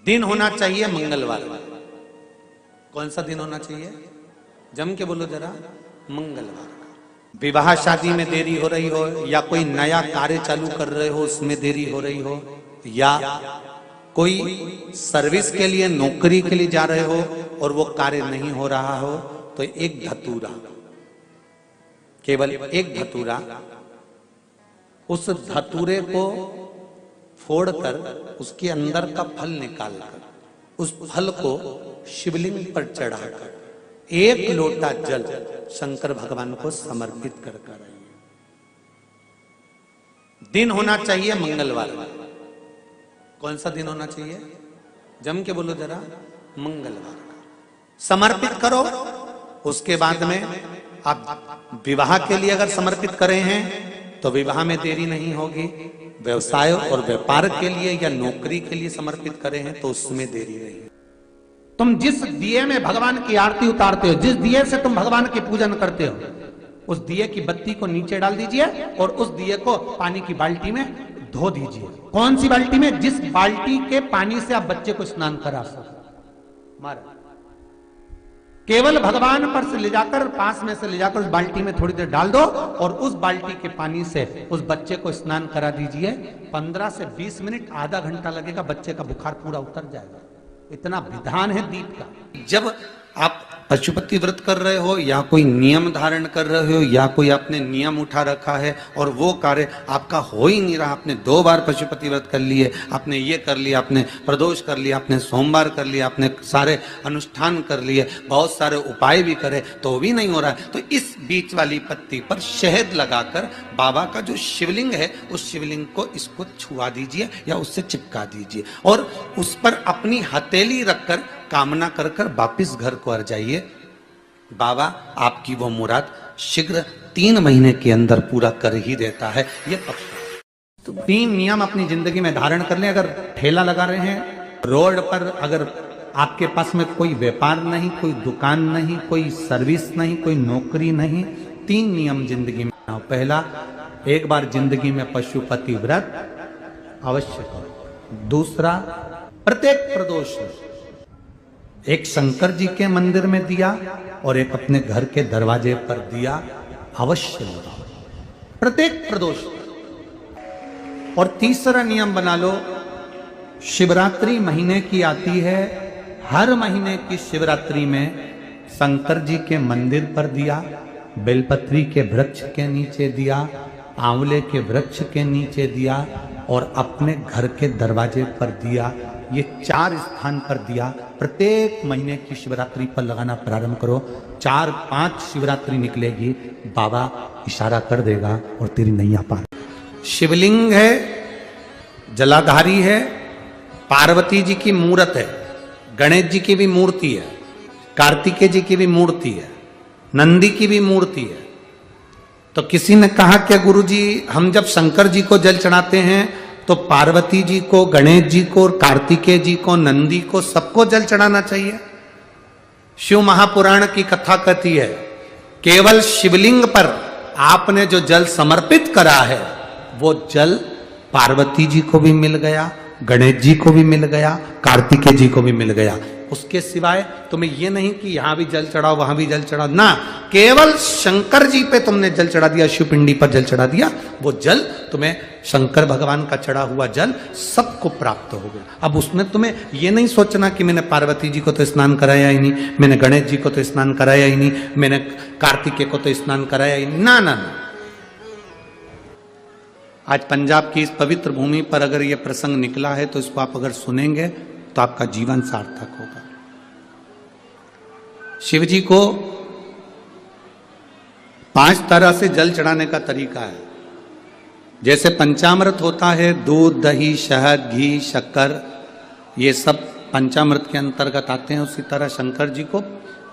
दिन होना चाहिए मंगलवार। कौन सा दिन होना चाहिए? जम के बोलो जरा। मंगलवार का। विवाह शादी में देरी हो रही हो, या कोई नया कार्य चालू कर रहे हो उसमें देरी हो रही हो, या कोई सर्विस के लिए नौकरी के लिए जा रहे हो और वो कार्य नहीं हो रहा हो, तो एक धतूरा, केवल एक धतूरा, उस धतूरे को फोड़कर उसके अंदर का फल निकालकर उस फल को शिवलिंग पर चढ़ाकर एक लोटा जल शंकर भगवान को समर्पित कर आइए। दिन होना चाहिए मंगलवार। कौन सा दिन होना चाहिए? जम के बोलो जरा। मंगलवार का समर्पित करो। उसके बाद में आप विवाह के लिए अगर समर्पित करें हैं तो विवाह में देरी नहीं होगी। व्यवसाय और व्यापार के लिए या नौकरी के लिए समर्पित करें हैं तो उसमें देरी नहीं। तुम जिस दिए में भगवान की आरती उतारते हो, जिस दिए से तुम भगवान की पूजन करते हो, उस दिए की बत्ती को नीचे डाल दीजिए और उस दिए को पानी की बाल्टी में धो दीजिए। कौन सी बाल्टी में? जिस बाल्टी के पानी से आप बच्चे को स्नान करा सको। मारा केवल भगवान पर से ले जाकर, पास में से ले जाकर उस बाल्टी में थोड़ी देर डाल दो और उस बाल्टी के पानी से उस बच्चे को स्नान करा दीजिए। 15 से 20 मिनट, आधा घंटा लगेगा, बच्चे का बुखार पूरा उतर जाएगा। इतना विधान है दीप का। जब आप पशुपति व्रत कर रहे हो या कोई नियम धारण कर रहे हो या कोई आपने नियम उठा रखा है और वो कार्य आपका हो ही नहीं रहा, आपने 2 बार पशुपति व्रत कर लिए, आपने ये कर लिया, आपने प्रदोष कर लिया, आपने सोमवार कर लिया, आपने सारे अनुष्ठान कर लिए, बहुत सारे उपाय भी करे तो भी नहीं हो रहा है, तो इस बीच वाली पत्ती पर शहद लगाकर बाबा का जो शिवलिंग है उस शिवलिंग को इसको छुआ दीजिए या उससे चिपका दीजिए और उस पर अपनी हथेली रखकर कामना कर कर वापिस घर को आ जाइए। बाबा आपकी वो मुराद शीघ्र 3 महीने के अंदर पूरा कर ही देता है, ये पक्का। तो 3 नियम अपनी जिंदगी में धारण कर लें। अगर ठेला लगा रहे हैं रोड पर, अगर आपके पास में कोई व्यापार नहीं, कोई दुकान नहीं, कोई सर्विस नहीं, कोई नौकरी नहीं, 3 नियम जिंदगी में। पहला, एक बार जिंदगी में पशुपति व्रत अवश्य करो। दूसरा, प्रत्येक प्रदोष एक शंकर जी के मंदिर में दिया और एक अपने घर के दरवाजे पर दिया अवश्य लगाओ, प्रत्येक प्रदोष। और तीसरा नियम बना लो, शिवरात्रि महीने की आती है, हर महीने की शिवरात्रि में शंकर जी के मंदिर पर दिया, बेलपत्री के वृक्ष के नीचे दिया, आंवले के वृक्ष के नीचे दिया और अपने घर के दरवाजे पर दिया। ये 4 स्थान पर दिया। प्रत्येक महीने की शिवरात्रि पर लगाना प्रारंभ करो। 4-5 शिवरात्रि निकलेगी, बाबा इशारा कर देगा और तेरी नैया पार। शिवलिंग है, जलाधारी है, पार्वती जी की मूर्त है, गणेश जी की भी मूर्ति है, कार्तिकेय जी की भी मूर्ति है, नंदी की भी मूर्ति है। तो किसी ने कहा कि गुरुजी हम जब शंकर जी को जल चढ़ाते हैं तो पार्वती जी को, गणेश जी को, कार्तिकेय जी को, नंदी को, सबको जल चढ़ाना चाहिए। शिव महापुराण की कथा कहती है केवल शिवलिंग पर आपने जो जल समर्पित करा है वो जल पार्वती जी को भी मिल गया, गणेश जी को भी मिल गया, कार्तिकेय जी को भी मिल गया। उसके सिवाय तुम्हें ये नहीं कि यहां भी जल चढ़ाओ वहां भी जल चढ़ाओ, ना, केवल शंकर जी पे तुमने जल चढ़ा दिया, शिवपिंडी पर जल चढ़ा दिया, वो जल तुम्हें शंकर भगवान का चढ़ा हुआ जल सबको प्राप्त हो गया। अब उसमें तुम्हें ये नहीं सोचना कि मैंने पार्वती जी को तो स्नान कराया ही नहीं, मैंने गणेश जी को तो स्नान कराया ही नहीं, मैंने कार्तिकेय को तो स्नान कराया ही नहीं, ना ना ना। आज पंजाब की इस पवित्र भूमि पर अगर ये प्रसंग निकला है तो इसको आप अगर सुनेंगे तो आपका जीवन सार्थक होगा। शिव जी को 5 तरह से जल चढ़ाने का तरीका है। जैसे पंचामृत होता है, दूध, दही, शहद, घी, शक्कर, ये सब पंचामृत के अंतर्गत आते हैं, उसी तरह शंकर जी को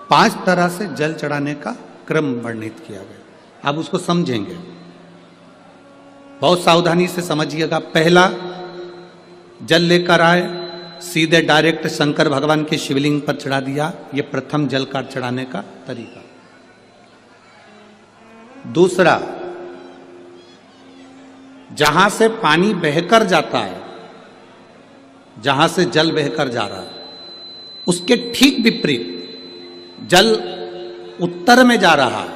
5 तरह से जल चढ़ाने का क्रम वर्णित किया गया। अब उसको समझेंगे, बहुत सावधानी से समझिएगा। पहला, जल लेकर आए, सीधे डायरेक्ट शंकर भगवान के शिवलिंग पर चढ़ा दिया, ये प्रथम जल का चढ़ाने का तरीका। दूसरा, जहां से पानी बहकर जाता है जहां से जल बहकर जा रहा है, उसके ठीक विपरीत जल उत्तर में जा रहा है,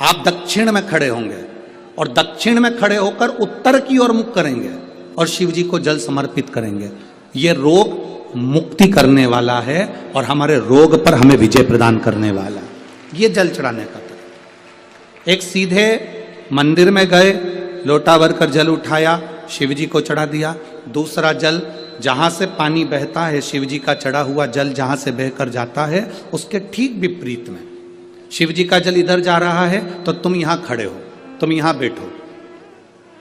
आप दक्षिण में खड़े होंगे और दक्षिण में खड़े होकर उत्तर की ओर मुख करेंगे और शिव जी को जल समर्पित करेंगे। ये रोग मुक्ति करने वाला है और हमारे रोग पर हमें विजय प्रदान करने वाला है। ये जल चढ़ाने का तरीका। एक सीधे मंदिर में गए, लोटा भरकर जल उठाया, शिव जी को चढ़ा दिया। दूसरा जल जहां से पानी बहता है, शिव जी का चढ़ा हुआ जल जहां से बहकर जाता है, उसके ठीक विपरीत में शिव जी का जल इधर जा रहा है तो तुम यहां खड़े हो, तुम यहां बैठो,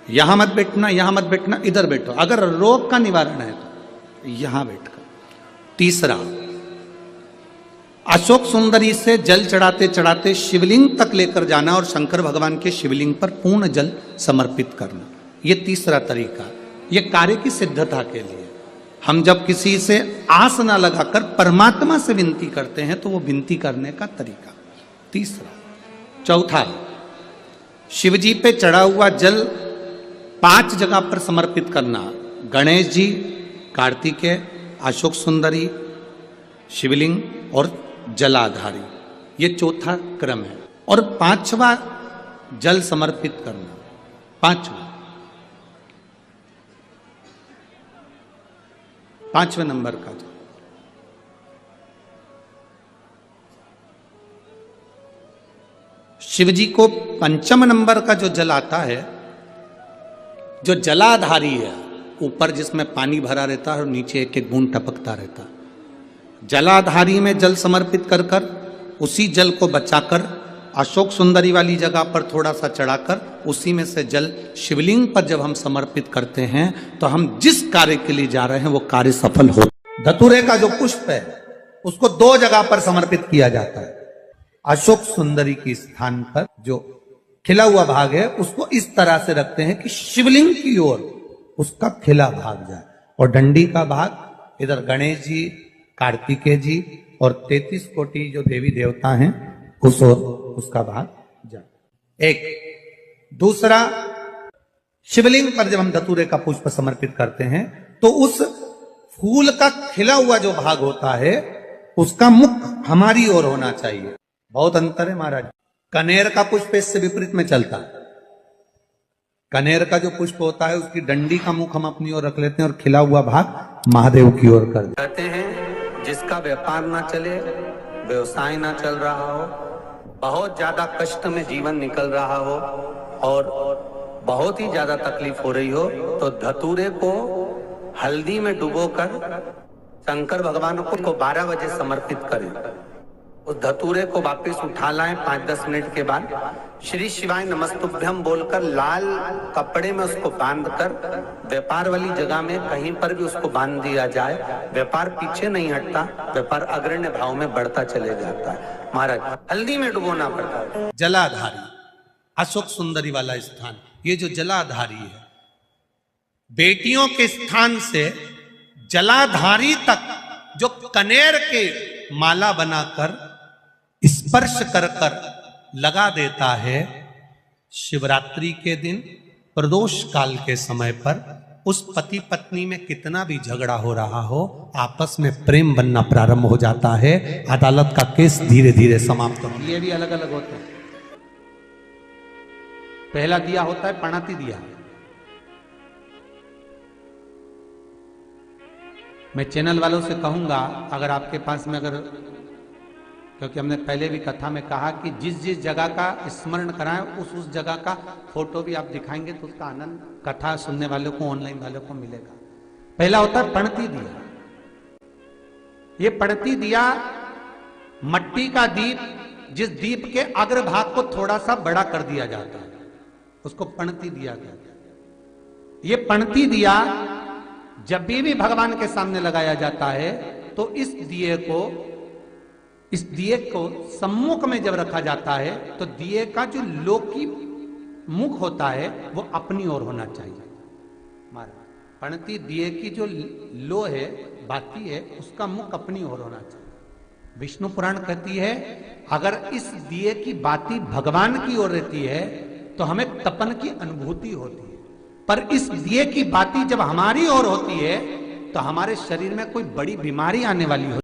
यहां मत बैठना, यहां मत बैठना, इधर बैठो। अगर रोग का निवारण है तो यहां बैठकर। तीसरा, अशोक सुंदरी से जल चढ़ाते चढ़ाते शिवलिंग तक लेकर जाना और शंकर भगवान के शिवलिंग पर पूर्ण जल समर्पित करना। ये तीसरा तरीका, ये कार्य की सिद्धता के लिए। हम जब किसी से आस ना लगाकर परमात्मा से विनती करते हैं तो वो विनती करने का तरीका तीसरा। चौथा, शिव जी पे चढ़ा हुआ जल 5 जगह पर समर्पित करना। गणेश जी, कार्तिकेय, अशोक सुंदरी, शिवलिंग और जलाधारी, ये चौथा क्रम है। और 5वां जल समर्पित करना, 5वें नंबर का जल। शिव जी को 5वें नंबर का जो जल आता है, जो जलाधारी है, ऊपर जिसमें पानी भरा रहता है और नीचे एक एक बूंद टपकता रहता है, जलाधारी में जल समर्पित कर कर उसी जल को बचाकर अशोक सुंदरी वाली जगह पर थोड़ा सा चढ़ाकर उसी में से जल शिवलिंग पर जब हम समर्पित करते हैं तो हम जिस कार्य के लिए जा रहे हैं वो कार्य सफल हो। धतूरे का जो पुष्प है उसको 2 जगह पर समर्पित किया जाता है। अशोक सुंदरी के स्थान पर जो खिला हुआ भाग है उसको इस तरह से रखते हैं कि शिवलिंग की ओर उसका खिला भाग जाए, और डंडी का भाग इधर गणेश जी, कार्तिकेय जी और 33 कोटि जो देवी देवता हैं उस ओर उसका भाग जाए। एक दूसरा, शिवलिंग पर जब हम धतूरे का पुष्प समर्पित करते हैं तो उस फूल का खिला हुआ जो भाग होता है उसका मुख हमारी ओर होना चाहिए। बहुत अंतर है महाराज। कनेर का पुष्प इससे विपरीत में चलता है। कनेर का जो पुष्प होता है उसकी डंडी का मुख हम अपनी ओर रख लेते हैं और खिला हुआ भाग महादेव की ओर कर देते हैं। कहते हैं जिसका व्यापार ना चले, व्यवसाय ना चल रहा हो, बहुत ज्यादा कष्ट में जीवन निकल रहा हो और बहुत ही ज्यादा तकलीफ हो रही हो, तो धतूरे को हल्दी में डुबोकर शंकर भगवान को 12 बजे समर्पित करें। उस धतूरे को वापस उठा लाएं 5-10 मिनट के बाद, श्री शिवाय नमस्तुभ्यम बोलकर लाल कपड़े में उसको बांधकर व्यापार वाली जगह में कहीं पर भी उसको बांध दिया जाए। व्यापार पीछे नहीं हटता, व्यापार अग्रण्य भाव में बढ़ता चले जाता है। महाराज, हल्दी में डुबोना पड़ता है। जलाधारी, अशोक सुंदरी वाला स्थान, ये जो जलाधारी है, बेटियों के स्थान से जलाधारी तक जो कनेर के माला बनाकर स्पर्श कर कर लगा देता है, शिवरात्रि के दिन प्रदोष काल के समय पर उस पति पत्नी में कितना भी झगड़ा हो रहा हो, आपस में प्रेम बनना प्रारंभ हो जाता है। अदालत का केस धीरे धीरे समाप्त हो। ये भी अलग अलग होते हैं। पहला दिया होता है पणाती दिया। मैं चैनल वालों से कहूंगा, अगर आपके पास में अगर, क्योंकि हमने पहले भी कथा में कहा कि जिस जिस जगह का स्मरण कराएं उस जगह का फोटो भी आप दिखाएंगे तो उसका आनंद कथा सुनने वालों को, ऑनलाइन वालों को मिलेगा। पहला होता है पणती दिया। ये पणती दिया मट्टी का दीप, जिस दीप के अग्रभाग को थोड़ा सा बड़ा कर दिया जाता है, उसको पणती दिया कहते हैं। ये पणती दिया जब भी भगवान के सामने लगाया जाता है तो इस दिए को सम्मुख में जब रखा जाता है तो दिए का जो लोकी मुख होता है वो अपनी ओर होना चाहिए। पणती दिए की जो लो है, बाती है, उसका मुख अपनी ओर होना चाहिए। विष्णु पुराण कहती है अगर इस दिए की बाती भगवान की ओर रहती है तो हमें तपन की अनुभूति होती है, पर इस दिए की बाती जब हमारी ओर होती है तो हमारे शरीर में कोई बड़ी बीमारी आने वाली हो